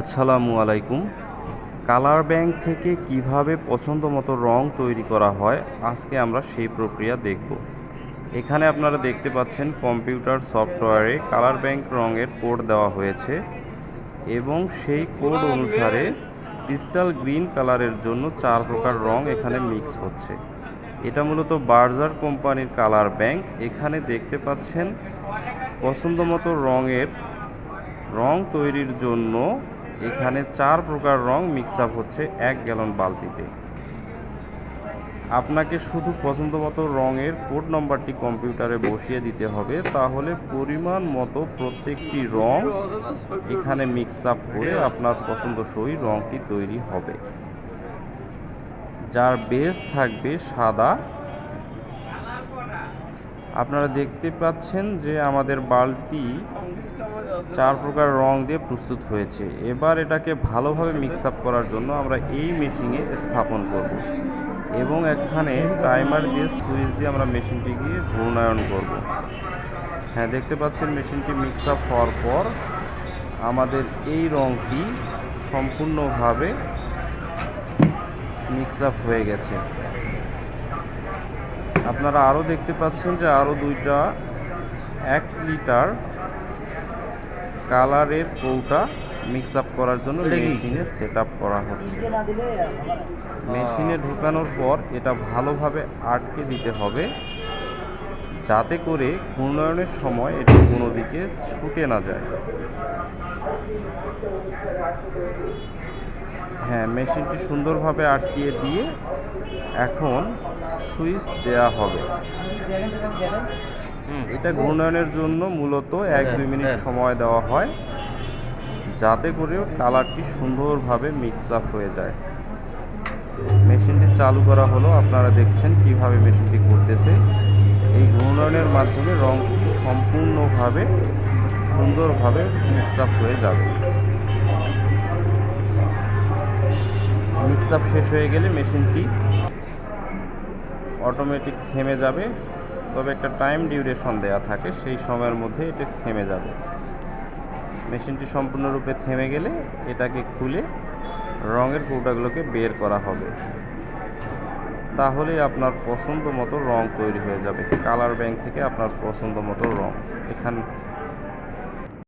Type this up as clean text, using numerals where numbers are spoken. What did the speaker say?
আসসালামু আলাইকুম। Colour bank থেকে কিভাবে পছন্দ মতো রং তৈরি করা হয় আজকে আমরা সেই প্রক্রিয়া দেখব। এখানে আপনারা দেখতে পাচ্ছেন কম্পিউটার সফটওয়্যারে কালার ব্যাংক রঙের কোড দেওয়া হয়েছে এবং সেই কোড অনুসারে ক্রিস্টাল গ্রিন কালারের জন্য 4 প্রকার রং এখানে মিক্স হচ্ছে। এটা মূলত বার্জার কোম্পানির কালার ব্যাংক। এখানে দেখতে পাচ্ছেন পছন্দ মতো রং তৈরির জন্য এখানে 4 প্রকার রং মিক্স আপ হচ্ছে 1 গ্যালন বালতিতে। আপনাকে শুধু পছন্দ মতো রঙের কোড নম্বরটি কম্পিউটারে বসিয়ে দিতে হবে, তাহলে পরিমাণ মতো প্রত্যেকটি রং এখানে মিক্স আপ করে আপনার পছন্দসই রংটি তৈরি হবে, যার বেস থাকবে সাদা। আপনারা দেখতে পাচ্ছেন যে আমাদের বাল্বটি 4 প্রকার রং দিয়ে প্রস্তুত হয়েছে। এবার এটাকে ভালোভাবে মিক্স আপ করার জন্য আমরা এই মেশিনে স্থাপন করব এবং এখানে টাইমার দিয়ে সুইচ দিয়ে আমরা মেশিনটিকে ঘূর্ণায়ন করব। হ্যাঁ, দেখতে পাচ্ছেন মেশিনটি মিক্স আপ হওয়ার পর আমাদের এই রংটি সম্পূর্ণভাবে মিক্স আপ হয়ে গেছে। আপনারা আরও দেখতে পাচ্ছেন যে আরও দুইটা 1 লিটার কালারের কৌটা মিক্স আপ করার জন্য মেশিনে সেট আপ করা হচ্ছে। মেশিনে ঢোকানোর পর এটা ভালোভাবে আটকে দিতে হবে, যাতে করে ঘূর্ণায়নের সময় এটি কোনো দিকে ছুটে না যায়। হ্যাঁ, মেশিনটি সুন্দরভাবে আটকিয়ে দিয়ে এখন সুইচ দেওয়া হবে। এটা ঘূর্ণায়নের জন্য মূলত 1-2 মিনিট সময় দেওয়া হয়, যাতে করে কালারটি সুন্দরভাবে মিক্স আপ হয়ে যায়। মেশিনটি চালু করা হলো, আপনারা দেখছেন কিভাবে মেশিনটি ঘুরতেছে। এই ঘূর্ণায়নের মাধ্যমে রংটি সম্পূর্ণভাবে সুন্দরভাবে মিক্স আপ হয়ে যাবে। মিক্স আপ শেষ হয়ে গেলে মেশিনটি অটোমেটিক থেমে যাবে, তবে একটা টাইম ডিউরেশন দেওয়া থাকে, সেই সময়ের মধ্যে এটা থেমে যাবে। মেশিনটি সম্পূর্ণরূপে থেমে গেলে এটাকে খুলে রঙের কৌটাগুলোকে বের করা হবে, তাহলেই আপনার পছন্দ মতো রং তৈরি হয়ে যাবে। কালার ব্যাংক থেকে আপনার পছন্দ মতো রং